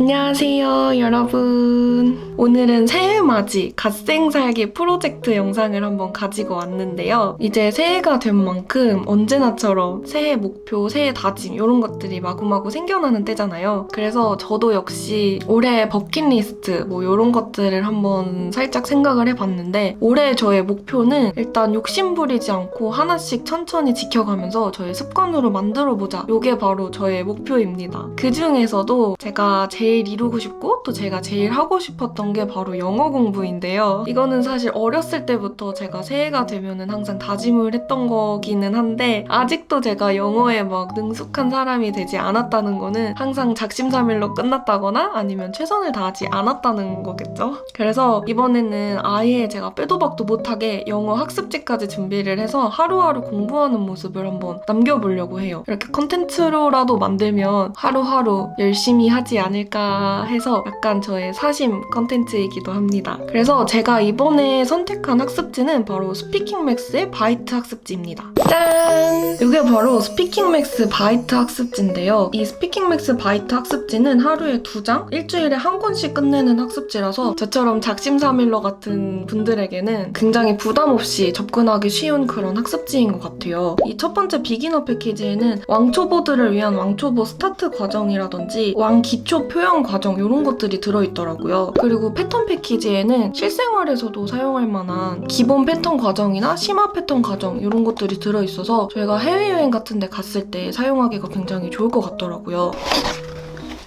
안녕하세요, 여러분. 오늘은 새해맞이 갓생살기 프로젝트 영상을 한번 가지고 왔는데요. 이제 새해가 된 만큼 언제나처럼 새해 목표, 새해 다짐 이런 것들이 마구마구 생겨나는 때잖아요. 그래서 저도 역시 올해 버킷리스트 이런 것들을 한번 살짝 생각을 해봤는데 올해 저의 목표는 일단 욕심부리지 않고 하나씩 천천히 지켜가면서 저의 습관으로 만들어보자. 이게 바로 저의 목표입니다. 그 중에서도 제가 제일 이루고 싶고 또 제가 제일 하고 싶었던 게 바로 영어 공부인데요. 이거는 사실 어렸을 때부터 제가 새해가 되면은 항상 다짐을 했던 거기는 한데 아직도 제가 영어에 막 능숙한 사람이 되지 않았다는 거는 항상 작심삼일로 끝났다거나 아니면 최선을 다하지 않았다는 거겠죠? 그래서 이번에는 아예 제가 빼도 박도 못하게 영어 학습지까지 준비를 해서 하루하루 공부하는 모습을 한번 남겨보려고 해요. 이렇게 컨텐츠로라도 만들면 하루하루 열심히 하지 않을까 해서 약간 저의 사심 컨텐츠이기도 합니다. 그래서 제가 이번에 선택한 학습지는 바로 스피킹맥스의 바이트 학습지입니다. 짠! 이게 바로 스피킹맥스 바이트 학습지인데요. 이 스피킹맥스 바이트 학습지는 하루에 2장, 일주일에 1권씩 끝내는 학습지라서 저처럼 작심삼일러 같은 분들에게는 굉장히 부담 없이 접근하기 쉬운 그런 학습지인 것 같아요. 이 첫 번째 비기너 패키지에는 왕초보들을 위한 왕초보 스타트 과정이라든지 왕기초 표현 과정 이런 것들이 들어있더라고요. 그리고 패턴 패키지에는 실생활에서도 사용할 만한 기본 패턴 과정이나 심화 패턴 과정 이런 것들이 들어있어서 저희가 해외여행 같은 데 갔을 때 사용하기가 굉장히 좋을 것 같더라고요.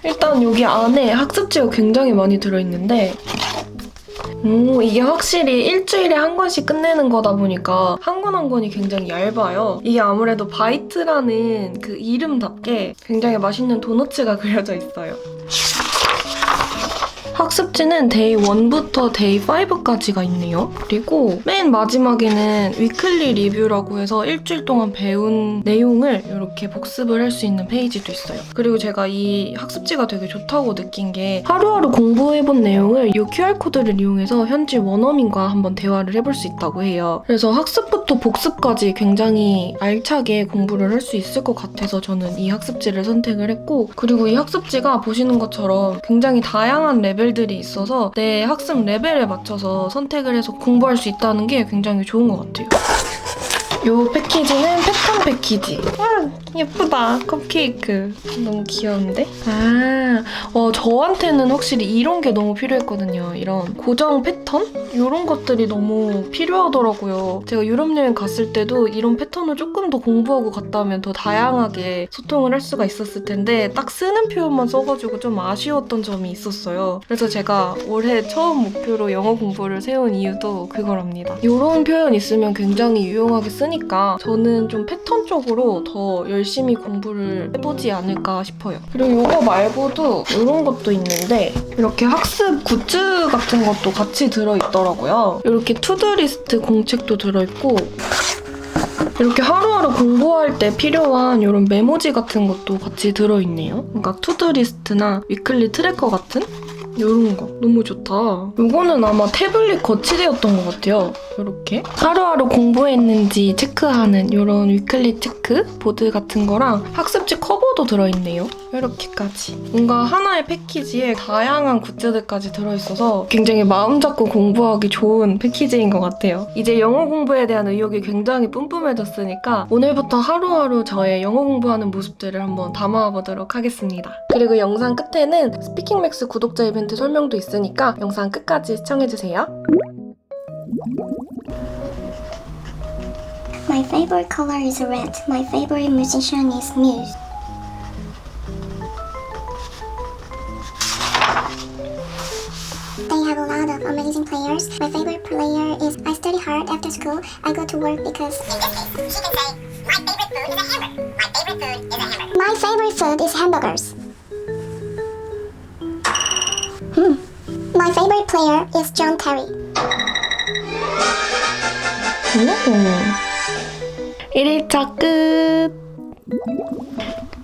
일단 여기 안에 학습지가 굉장히 많이 들어있는데 이게 확실히 일주일에 1권씩 끝내는 거다 보니까 한 권 한 권이 굉장히 얇아요. 이게 아무래도 바이트라는 그 이름답게 굉장히 맛있는 도너츠가 그려져 있어요. 학습지는 데이 1부터 데이 5까지가 있네요. 그리고 맨 마지막에는 위클리 리뷰라고 해서 일주일 동안 배운 내용을 이렇게 복습을 할 수 있는 페이지도 있어요. 그리고 제가 이 학습지가 되게 좋다고 느낀 게 하루하루 공부해본 내용을 이 QR코드를 이용해서 현지 원어민과 한번 대화를 해볼 수 있다고 해요. 그래서 학습부터 복습까지 굉장히 알차게 공부를 할 수 있을 것 같아서 저는 이 학습지를 선택을 했고 그리고 이 학습지가 보시는 것처럼 굉장히 다양한 레벨들이 있어서 내 학습 레벨에 맞춰서 선택을 해서 공부할 수 있다는 게 굉장히 좋은 것 같아요. 이 패키지는 패턴 패키지. 와, 예쁘다. 컵케이크. 너무 귀여운데? 저한테는 확실히 이런 게 너무 필요했거든요. 이런 고정 패턴? 이런 것들이 너무 필요하더라고요. 제가 유럽 여행 갔을 때도 이런 패턴을 조금 더 공부하고 갔다면 더 다양하게 소통을 할 수가 있었을 텐데 딱 쓰는 표현만 써가지고 좀 아쉬웠던 점이 있었어요. 그래서 제가 올해 처음 목표로 영어 공부를 세운 이유도 그거랍니다. 이런 표현 있으면 굉장히 유용하게 쓰니까 저는 좀 패턴 쪽으로 더 열심히 공부를 해보지 않을까 싶어요. 그리고 이거 말고도 이런 것도 있는데 이렇게 학습 굿즈 같은 것도 같이 들어있더라고요. 이렇게 투두리스트 공책도 들어있고 이렇게 하루하루 공부할 때 필요한 이런 메모지 같은 것도 같이 들어있네요. 그러니까 투두리스트나 위클리 트래커 같은 이런 거 너무 좋다. 이거는 아마 태블릿 거치대였던 것 같아요. 이렇게 하루하루 공부했는지 체크하는 이런 위클리 체크 보드 같은 거랑 학습지 커버도 들어있네요. 이렇게까지 뭔가 하나의 패키지에 다양한 굿즈들까지 들어있어서 굉장히 마음 잡고 공부하기 좋은 패키지인 것 같아요. 이제 영어 공부에 대한 의욕이 굉장히 뿜뿜해졌으니까 오늘부터 하루하루 저의 영어 공부하는 모습들을 한번 담아보도록 하겠습니다. 그리고 영상 끝에는 스피킹맥스 구독자 이벤트 설명도 있으니까 영상 끝까지 시청해주세요. My favorite color is red. My favorite musician is Muse. They have a lot of amazing players. My favorite player is I study hard after school. I go to work because in this case, she can say my favorite food is a hamburger. My favorite food is hamburgers. My favorite player is John Terry. 1일차 끝!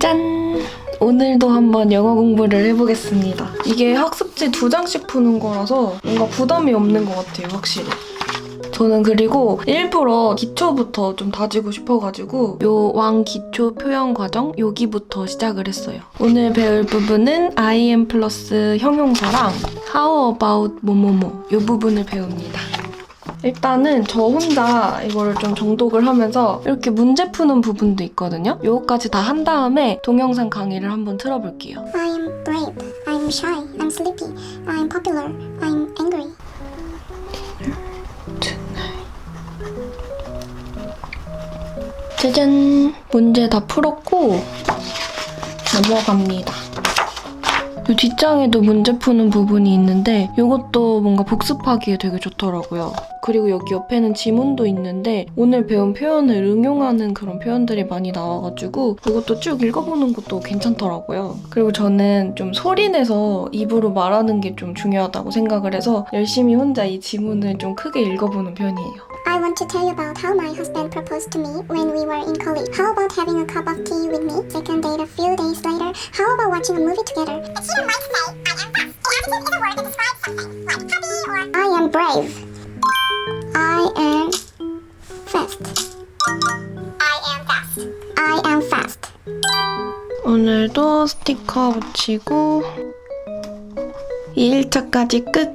짠! 오늘도 한번 영어 공부를 해보겠습니다. 이게 학습지 2장씩 푸는 거라서 뭔가 부담이 없는 것 같아요, 확실히. 저는 그리고 일부러 기초부터 좀 다지고 싶어가지고 요 왕 기초 표현 과정 여기부터 시작을 했어요. 오늘 배울 부분은 I am 플러스 형용사랑 how about 뭐뭐뭐 요 부분을 배웁니다. 일단은 저 혼자 이거를 좀 정독을 하면서 이렇게 문제 푸는 부분도 있거든요. 요거까지 다 한 다음에 동영상 강의를 한번 틀어볼게요. I am brave. I am shy. I'm sleepy. I am popular. I am angry. 짜잔! 문제 다 풀었고 넘어갑니다. 이 뒷장에도 문제 푸는 부분이 있는데 이것도 뭔가 복습하기에 되게 좋더라고요. 그리고 여기 옆에는 지문도 있는데 오늘 배운 표현을 응용하는 그런 표현들이 많이 나와가지고 이것도 쭉 읽어보는 것도 괜찮더라고요. 그리고 저는 좀 소리내서 입으로 말하는 게 좀 중요하다고 생각을 해서 열심히 혼자 이 지문을 좀 크게 읽어보는 편이에요. I want to tell you about how my husband proposed to me when we were in college. How about having a cup of tea with me? Second date a few days later. How about watching a movie together? The student might say, I am fast. The adjective is a word that describes something, like happy or I am brave. I am fast. I am fast. I am fast. 오늘도 스티커 붙이고 2일차까지 끝!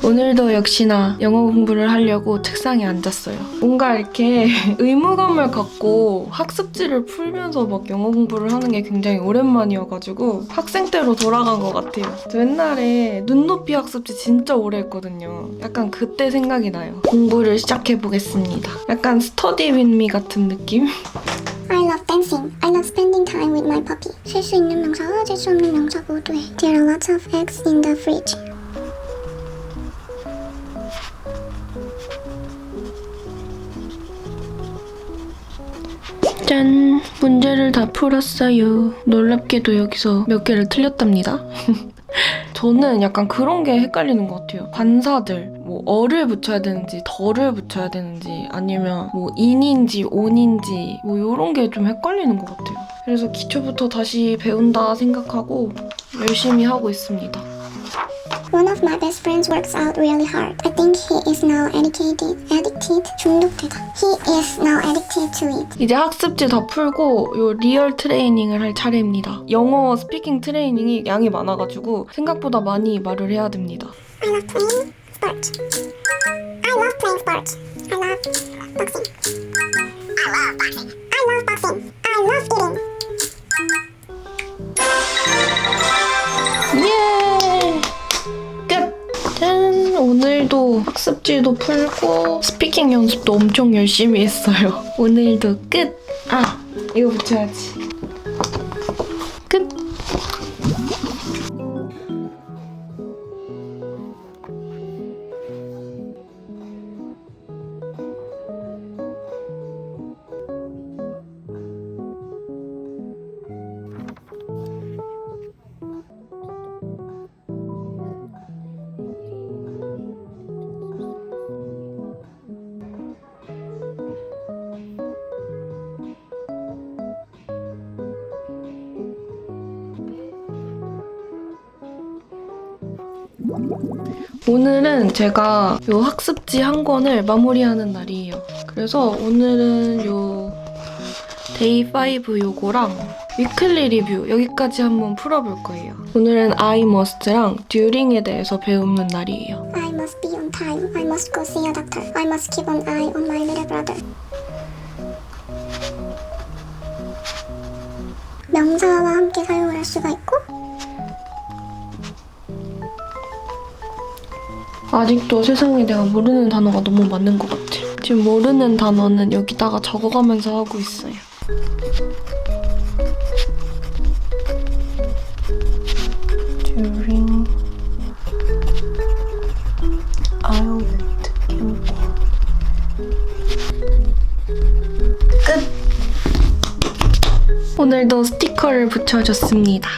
오늘도 역시나 영어 공부를 하려고 책상에 앉았어요. 뭔가 이렇게 의무감을 갖고 학습지를 풀면서 막 영어 공부를 하는 게 굉장히 오랜만이어가지고 학생 때로 돌아간 것 같아요. 저 옛날에 눈높이 학습지 진짜 오래 했거든요. 약간 그때 생각이 나요. 공부를 시작해보겠습니다. 약간 스터디 윈미 같은 느낌? I love dancing. I love spending time with my puppy. 쉴 수 있는 명사와 쉴 수 없는 명사 모두에. There are lots of eggs in the fridge. 짠! 문제를 다 풀었어요. 놀랍게도 여기서 몇 개를 틀렸답니다. 저는 약간 그런 게 헷갈리는 것 같아요. 관사들, 뭐 어를 붙여야 되는지 덜을 붙여야 되는지 아니면 뭐 인인지 온인지 뭐 이런 게 좀 헷갈리는 것 같아요. 그래서 기초부터 다시 배운다 생각하고 열심히 하고 있습니다. One of my best friends works out really hard. I think he is now addicted. 중독되다. He is now addicted to it. 이제 학습지 다 풀고 요 리얼 트레이닝을 할 차례입니다. 영어 스피킹 트레이닝이 양이 많아가지고 생각보다 많이 말을 해야 됩니다. I love playing sports. I love playing sports. I love boxing. I love boxing. I love boxing. I love eating. 예! 끝! 짠! 오늘도 학습지도 풀고 스피킹 연습도 엄청 열심히 했어요. 오늘도 끝! 아! 이거 붙여야지. 끝! 오늘은 제가 요 학습지 한 권을 마무리하는 날이에요. 그래서 오늘은 요 데이 5 요거랑 위클리 리뷰 여기까지 한번 풀어볼 거예요. 오늘은 I must랑 during에 대해서 배우는 날이에요. I must be on time. I must go see a doctor. I must keep an eye on my little brother. 명사와 함께 사용을 할 수가 있고 아직도 세상에 내가 모르는 단어가 너무 많은 것 같아. 지금 모르는 단어는 여기다가 적어가면서 하고 있어요. During Ireland campaign. 끝! 오늘도 스티커를 붙여줬습니다.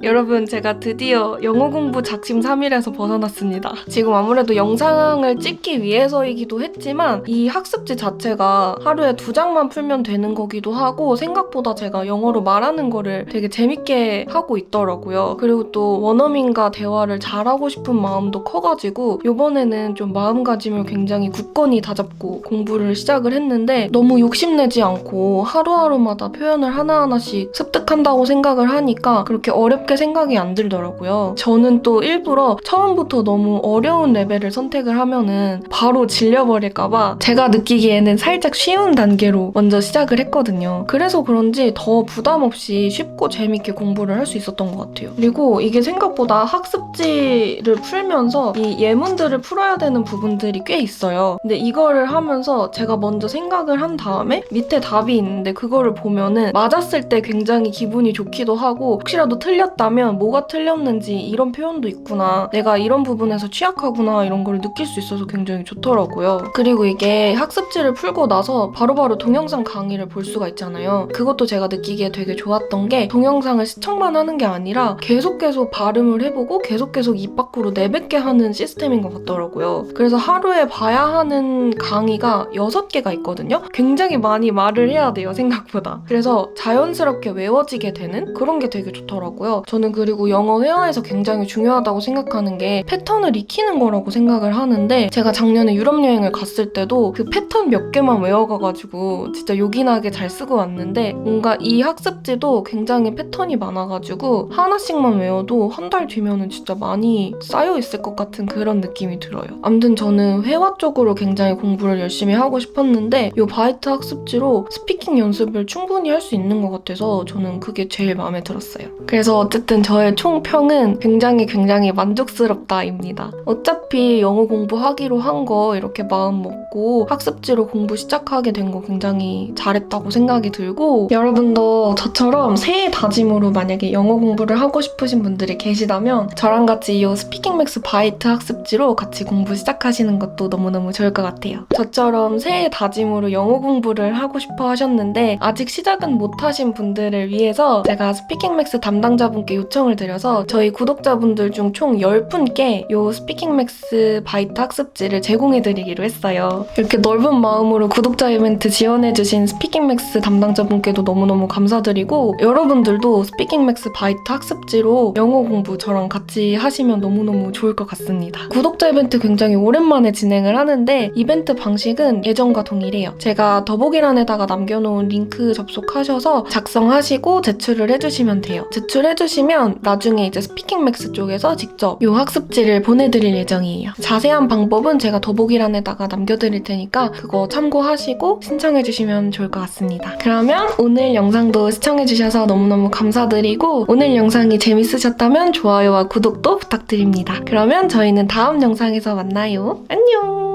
여러분, 제가 드디어 영어 공부 작심삼일에서 벗어났습니다. 지금 아무래도 영상을 찍기 위해서이기도 했지만 이 학습지 자체가 하루에 2장만 풀면 되는 거기도 하고 생각보다 제가 영어로 말하는 거를 되게 재밌게 하고 있더라고요. 그리고 또 원어민과 대화를 잘하고 싶은 마음도 커가지고 이번에는 좀 마음가짐을 굉장히 굳건히 다잡고 공부를 시작을 했는데 너무 욕심내지 않고 하루하루마다 표현을 하나하나씩 습득한다고 생각을 하니까 그렇게 어렵게 생각이 안 들더라고요. 저는 또 일부러 처음부터 너무 어려운 레벨을 선택을 하면은 바로 질려버릴까봐 제가 느끼기에는 살짝 쉬운 단계로 먼저 시작을 했거든요. 그래서 그런지 더 부담 없이 쉽고 재밌게 공부를 할 수 있었던 것 같아요. 그리고 이게 생각보다 학습지를 풀면서 이 예문들을 풀어야 되는 부분들이 꽤 있어요. 근데 이거를 하면서 제가 먼저 생각을 한 다음에 밑에 답이 있는데 그거를 보면은 맞았을 때 굉장히 기분이 좋기도 하고 혹시라도 틀렸다면 뭐가 틀렸는지 이런 표현도 있구나, 내가 이런 부분에서 취약하구나 이런 걸 느낄 수 있어서 굉장히 좋더라고요. 그리고 이게 학습지를 풀고 나서 바로바로 동영상 강의를 볼 수가 있잖아요. 그것도 제가 느끼기에 되게 좋았던 게 동영상을 시청만 하는 게 아니라 계속 발음을 해보고 계속 입 밖으로 내뱉게 하는 시스템인 것 같더라고요. 그래서 하루에 봐야 하는 강의가 6개가 있거든요. 굉장히 많이 말을 해야 돼요, 생각보다. 그래서 자연스럽게 외워지게 되는 그런 게 되게 좋더라고요. 저는 그리고 영어 회화에서 굉장히 중요하다고 생각하는 게 패턴을 익히는 거라고 생각을 하는데 제가 작년에 유럽 여행을 갔을 때도 그 패턴 몇 개만 외워가가지고 진짜 요긴하게 잘 쓰고 왔는데 뭔가 이 학습지도 굉장히 패턴이 많아가지고 하나씩만 외워도 한 달 뒤면은 진짜 많이 쌓여있을 것 같은 그런 느낌이 들어요. 아무튼 저는 회화 쪽으로 굉장히 공부를 열심히 하고 싶었는데 이 바이트 학습지로 스피킹 연습을 충분히 할 수 있는 것 같아서 저는 그게 제일 마음에 들었어요. 그래서 어쨌든 저의 총평은 굉장히 만족스럽다입니다. 어차피 영어 공부하기로 한 거 이렇게 마음 먹고 학습지로 공부 시작하게 된 거 굉장히 잘했다고 생각이 들고 여러분도 저처럼 새해 다짐으로 만약에 영어 공부를 하고 싶으신 분들이 계시다면 저랑 같이 이 스피킹 맥스 바이트 학습지로 같이 공부 시작하시는 것도 너무너무 좋을 것 같아요. 저처럼 새해 다짐으로 영어 공부를 하고 싶어 하셨는데 아직 시작은 못하신 분들을 위해서 제가 스피킹 맥스 담당자분께 요청을 드려서 저희 구독자분들 중 총 10분께 이 스피킹 맥스 바이트 학습지를 제공해드리기로 했어요. 이렇게 넓은 마음으로 구독자 이벤트 지원해주신 스피킹 맥스 담당자분께도 너무너무 감사드리고 여러분들도 스피킹 맥스 바이트 학습지로 영어 공부 저랑 같이 하시면 너무너무 좋을 것 같습니다. 구독자 이벤트 굉장히 오랜만에 진행을 하는데 이벤트 방식은 예전과 동일해요. 제가 더보기란에다가 남겨놓은 링크 접속하셔서 작성하시고 제출을 해주시면 돼요. 제출해주시면 나중에 이제 스피킹 맥스 쪽에서 직접 이 학습지를 보내드릴 예정이에요. 자세한 방법은 제가 더보기란에다가 남겨드릴 테니까 그거 참고하시고 신청해주시면 좋을 것 같습니다. 그러면 오늘 영상도 시청해주셔서 너무너무 감사드리고 오늘 영상이 재밌으셨다면 좋아요와 구독도 부탁드립니다. 그러면 저희는 다음 영상에서 만나요. 안녕!